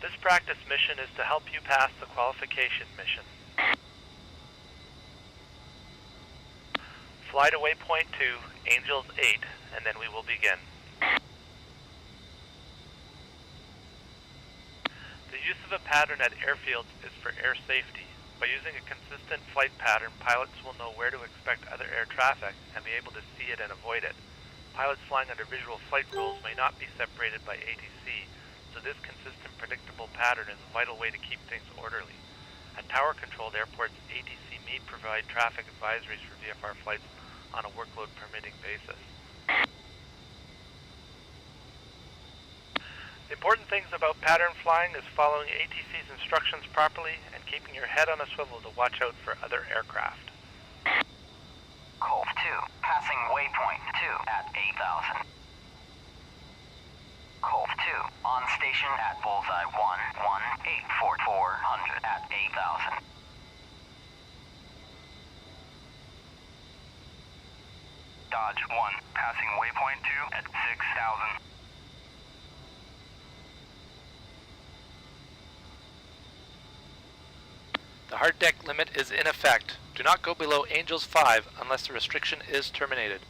This practice mission is to help you pass the qualification mission. Fly to waypoint 2, Angels 8, and then we will begin. The use of a pattern at airfields is for air safety. By using a consistent flight pattern, pilots will know where to expect other air traffic and be able to see it and avoid it. Pilots flying under visual flight rules may not be separated by A-10C, so this consistent, predictable pattern is a vital way to keep things orderly. At tower-controlled airports, A-10C may provide traffic advisories for VFR flights on a workload permitting basis. The important things about pattern flying is following A-10C's instructions properly and keeping your head on a swivel to watch out for other aircraft. Colt 2, passing waypoint 2 at 8,000. Colt 2, on station at bullseye 1184400 at 8,000. Dodge 1, passing waypoint 2 at 6,000. The hard deck limit is in effect. Do not go below Angels 5 unless the restriction is terminated.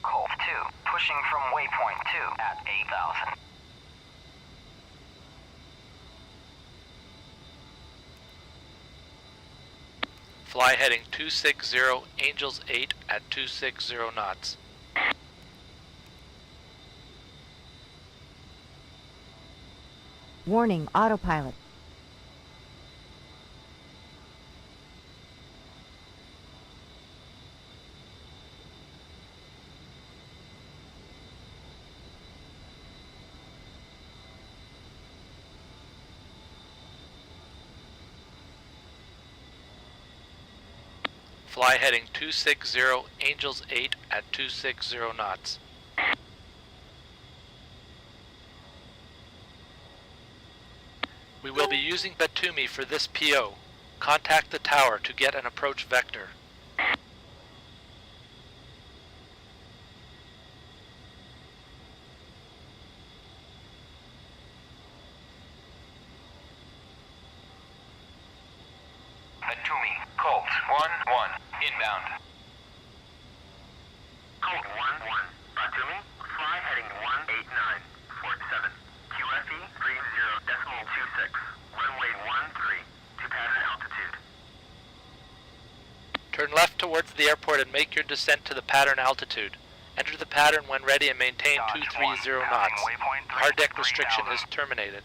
Colt 2, pushing from waypoint 2 at 8,000. Fly heading 260, Angels 8 at 260 knots. Warning, autopilot. Fly heading 260, Angels 8 at 260 knots. We will be using Batumi for this PO. Contact the tower to get an approach vector. Batumi, Colt 1-1, inbound. Colt 1-1, Batumi, fly heading 18947, QFE 30.26, runway 13 to pattern altitude. Turn left towards the airport and make your descent to the pattern altitude. Enter the pattern when ready and maintain Dodge 230 1, knots. passing waypoint 3 Hard deck at restriction 3,000. is terminated.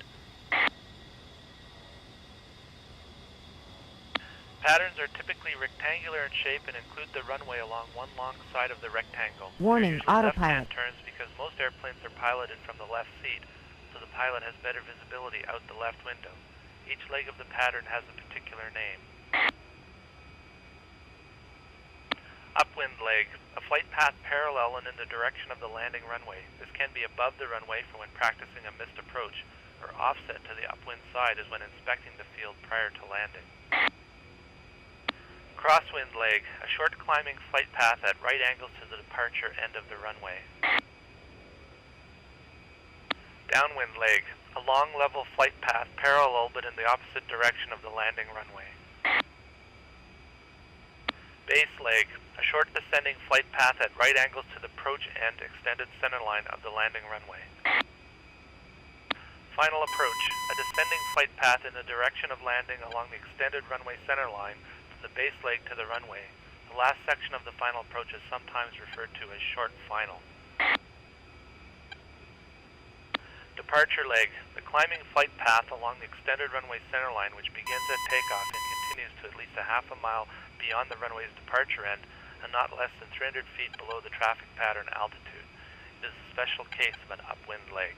Patterns are typically rectangular in shape and include the runway along one long side of the rectangle. Warning, They're usually autopilot. left-hand turns because most airplanes are piloted from the left seat, so the pilot has better visibility out the left window. Each leg of the pattern has a particular name. Upwind leg, a flight path parallel and in the direction of the landing runway. This can be above the runway for when practicing a missed approach, or offset to the upwind side is when inspecting the field prior to landing. Crosswind leg, a short climbing flight path at right angles to the departure end of the runway. Downwind leg, a long level flight path parallel but in the opposite direction of the landing runway. Base leg, a short descending flight path at right angles to the approach end extended centerline of the landing runway. Final approach, a descending flight path in the direction of landing along the extended runway centerline from the base leg to the runway. The last section of the final approach is sometimes referred to as short final. Departure leg, the climbing flight path along the extended runway centerline which begins at takeoff and continues to at least a half a mile beyond the runway's departure end and not less than 300 feet below the traffic pattern altitude. It is a special case of an upwind leg.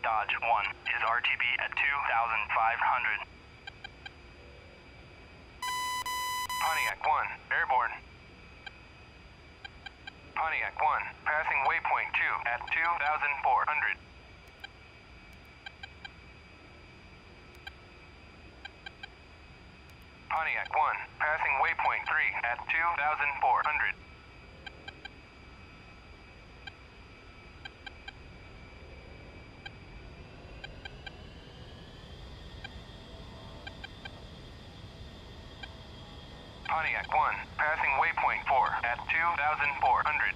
Dodge 1 is RTB at 2,500. Pontiac 1, airborne. Pontiac 1, passing waypoint 2 at 2,400. Pontiac 1, passing waypoint 3 at 2,400. Pontiac 1, passing waypoint 4 at 2,400.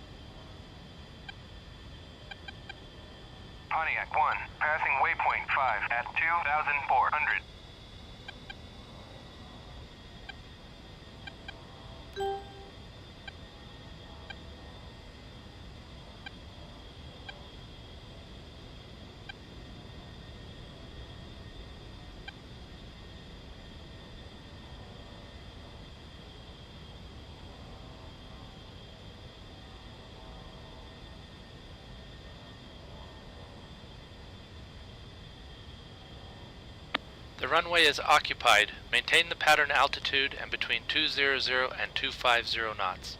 Pontiac 1, passing waypoint 5 at 2,400. The runway is occupied. Maintain the pattern altitude and between 200 and 250 knots.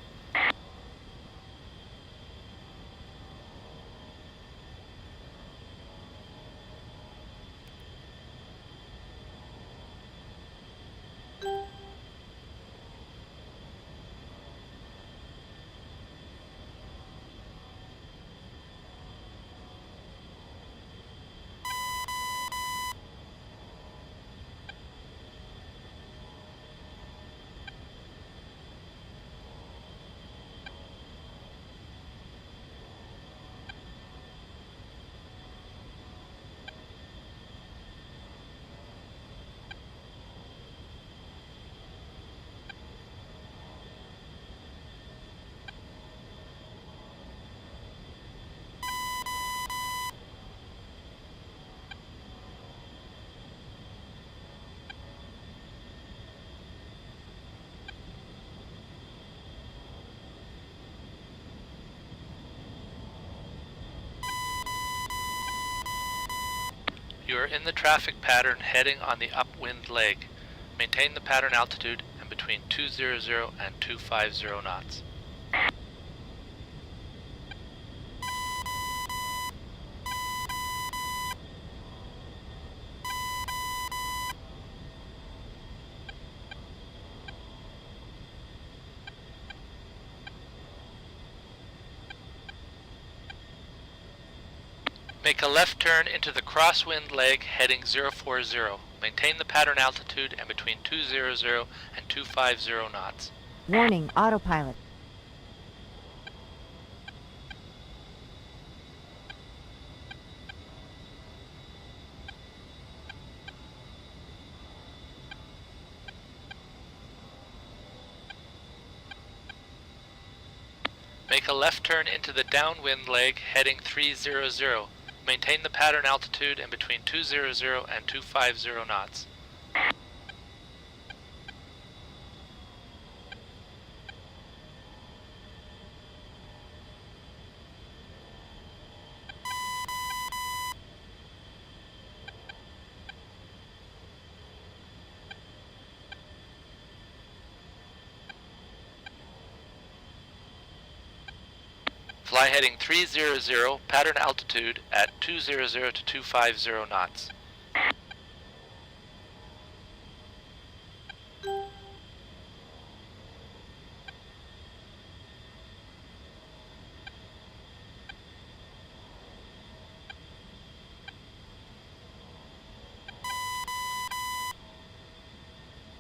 You are in the traffic pattern heading on the upwind leg. Maintain the pattern altitude and between 200 and 250 knots. Make a left turn into the crosswind leg heading 040. Maintain the pattern altitude and between 200 and 250 knots. Warning, autopilot. Make a left turn into the downwind leg heading 300. Maintain the pattern altitude and between 200 and 250 knots. Fly heading 300, pattern altitude at 200 to 250 knots.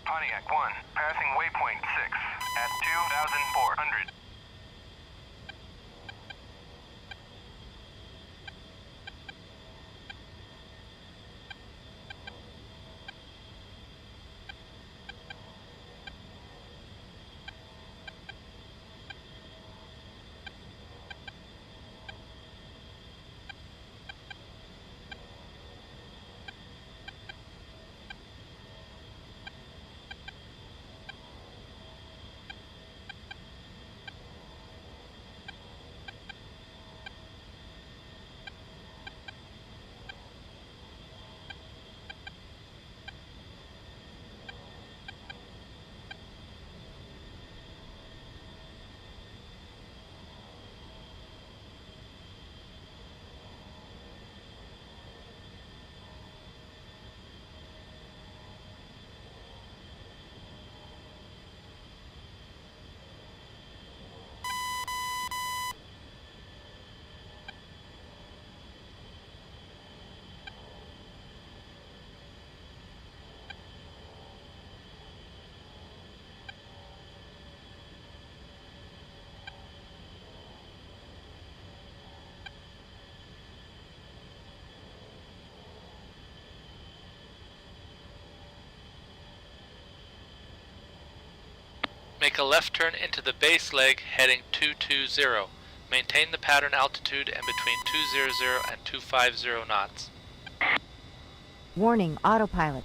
Pontiac 1, passing waypoint 6 at 2,400. Make a left turn into the base leg heading 220. Maintain the pattern altitude and between 200 and 250 knots. Warning, autopilot.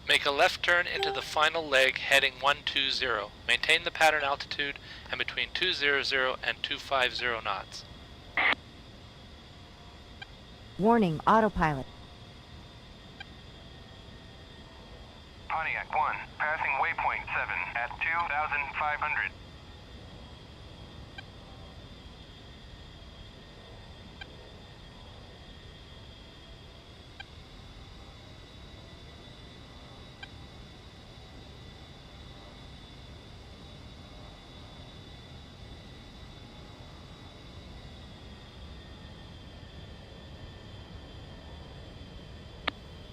Make a left turn into the final leg heading 120. Maintain the pattern altitude and between 200 and 250 knots. Warning, autopilot. Pontiac 1, passing waypoint 7 at 2,500.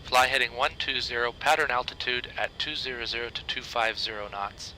Fly heading 120, pattern altitude at 200 to 250 knots.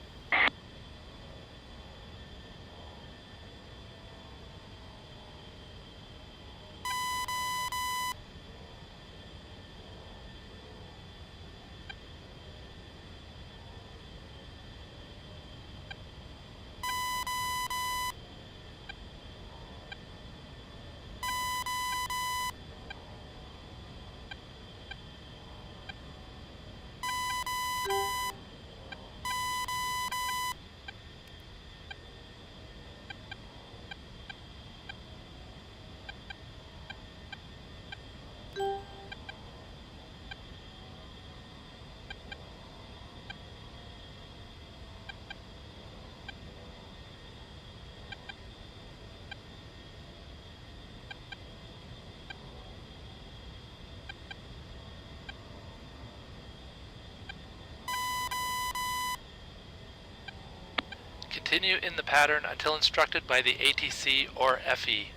Continue in the pattern until instructed by the A-10C or FE.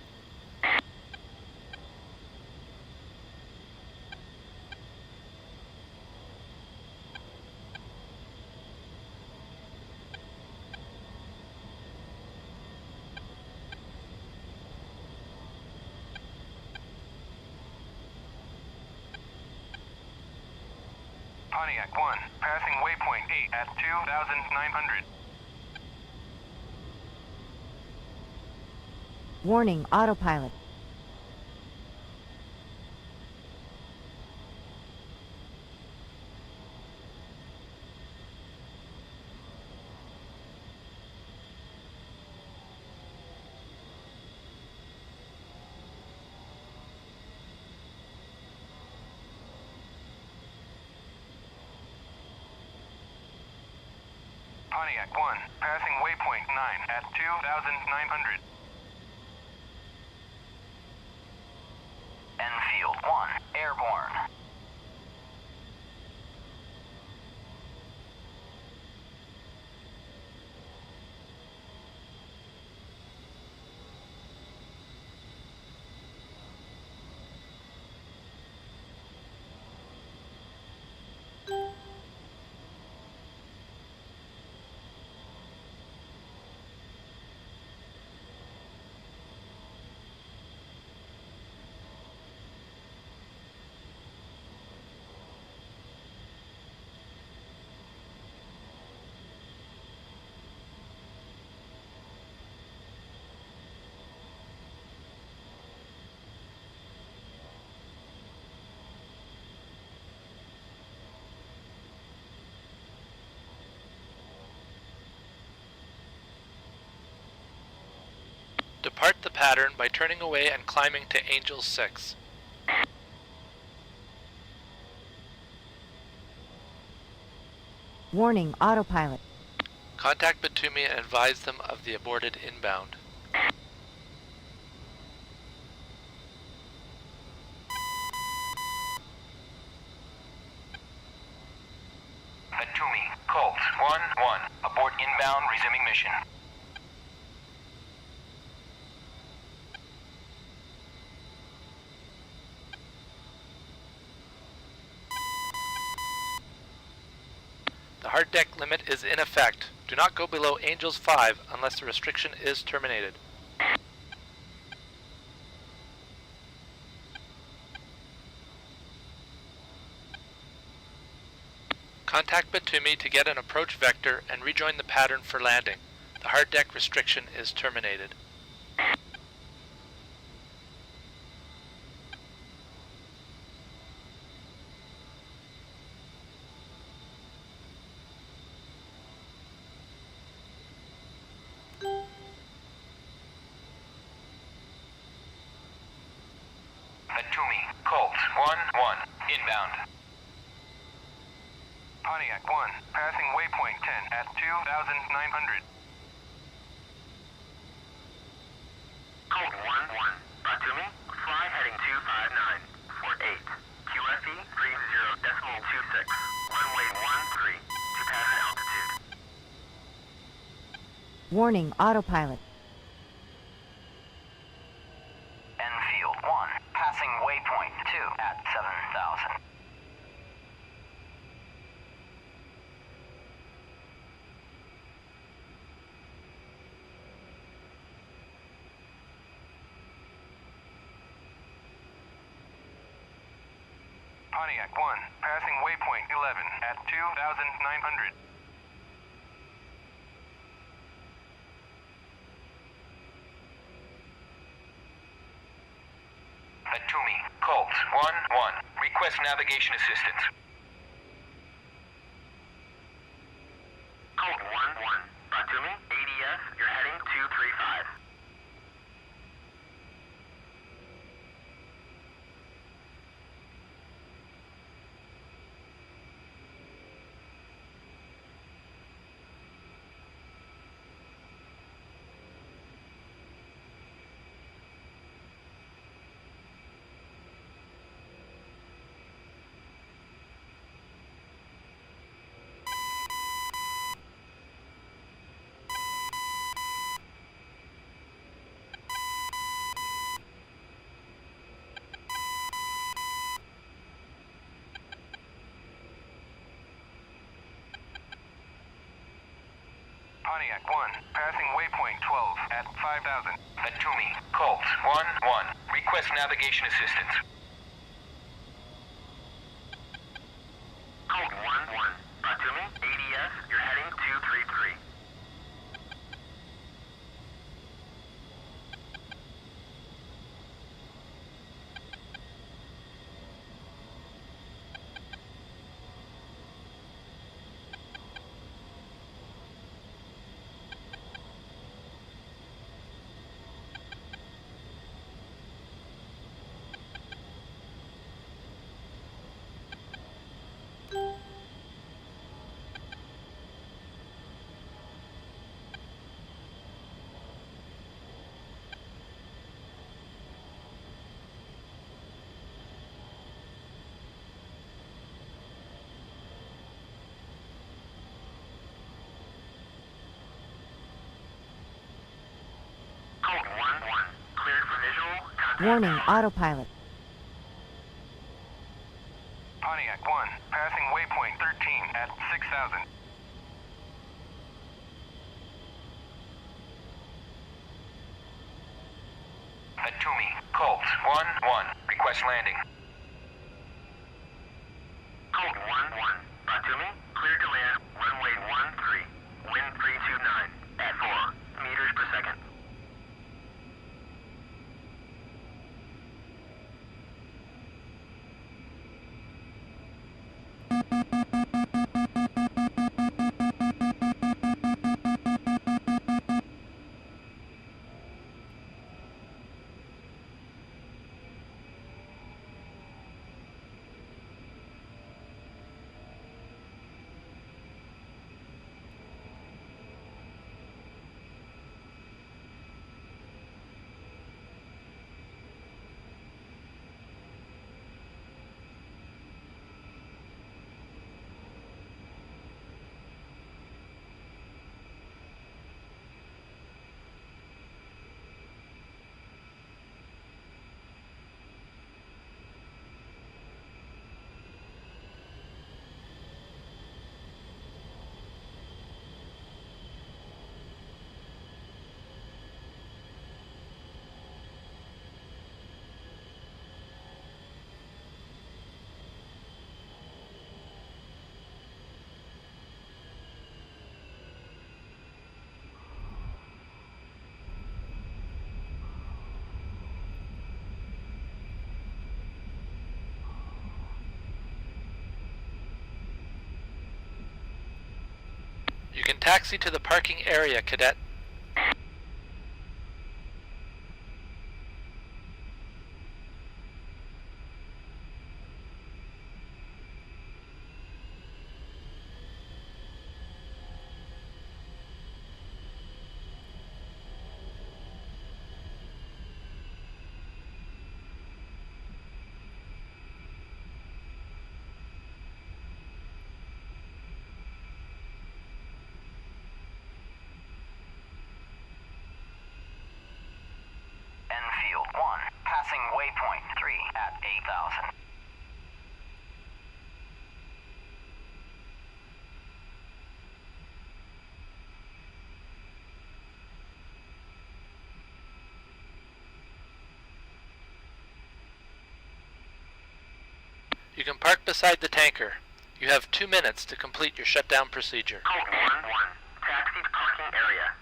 Pontiac 1, passing waypoint 8 at 2,900. Warning, autopilot. Pontiac 1, passing waypoint 9 at 2,900. Enfield 1, airborne. Depart the pattern by turning away and climbing to Angel 6. Warning, autopilot. Contact Batumi and advise them of the aborted inbound. Batumi, Colt 1-1, abort inbound, resuming mission. The hard deck limit is in effect. Do not go below Angels 5 unless the restriction is terminated. Contact Batumi to get an approach vector and rejoin the pattern for landing. The hard deck restriction is terminated. Batumi, Colt, 1-1, inbound. Pontiac 1, passing waypoint 10 at 2,900. Colt 1-1. Batumi, fly heading 259, Fort 8. QFE 30.26, runway 13, to pattern altitude. Warning, autopilot. Enfield 1, passing waypoint 2 at 7,000. Pontiac 1, passing waypoint 11 at 2,900. Batumi, Colt, 1-1, request navigation assistance. Colt 1-1. Batumi, ADS, you're heading 235. Pontiac 1, passing waypoint 12 at 5,000. Batumi, Colt, 1-1, request navigation assistance. Colt 1-1. Batumi, ADS, you're heading 233. Colt 1-1. Cleared for visual. Contact Warning, now. autopilot. Pontiac 1, passing waypoint 13 at 6,000. Batumi, Colt, 1-1, request landing. Colt 1-1. Batumi, cleared to land, runway 13, wind 329, at 4 meters per second. You can taxi to the parking area, Cadet. Enfield 1, passing waypoint 3 at 8,000. You can park beside the tanker. You have 2 minutes to complete your shutdown procedure. Code 1-1. Taxi to parking area.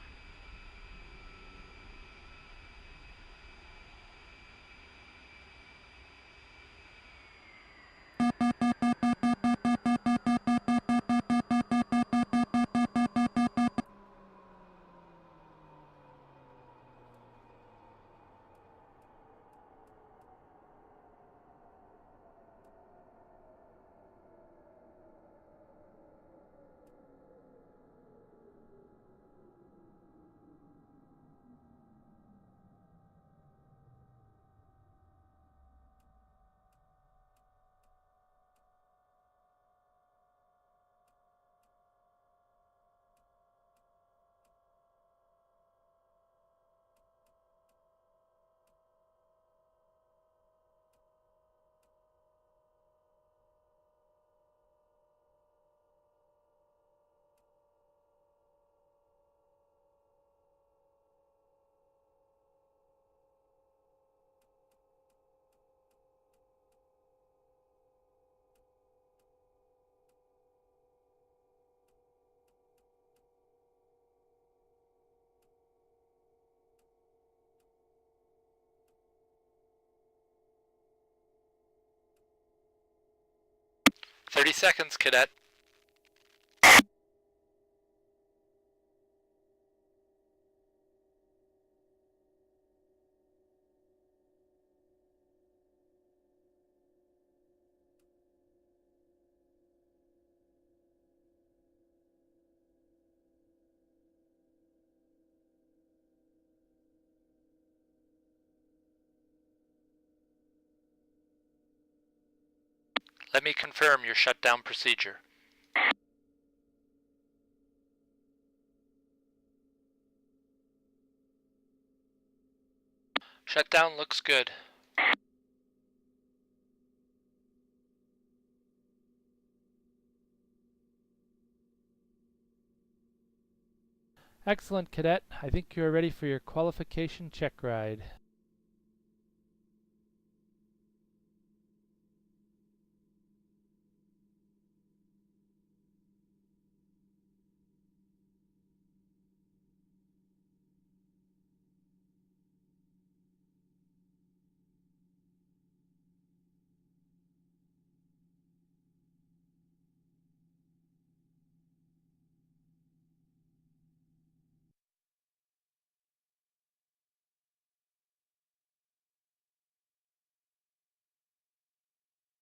"30 seconds, Cadet." Let me confirm your shutdown procedure. Shutdown looks good. Excellent, Cadet. I think you are ready for your qualification check ride.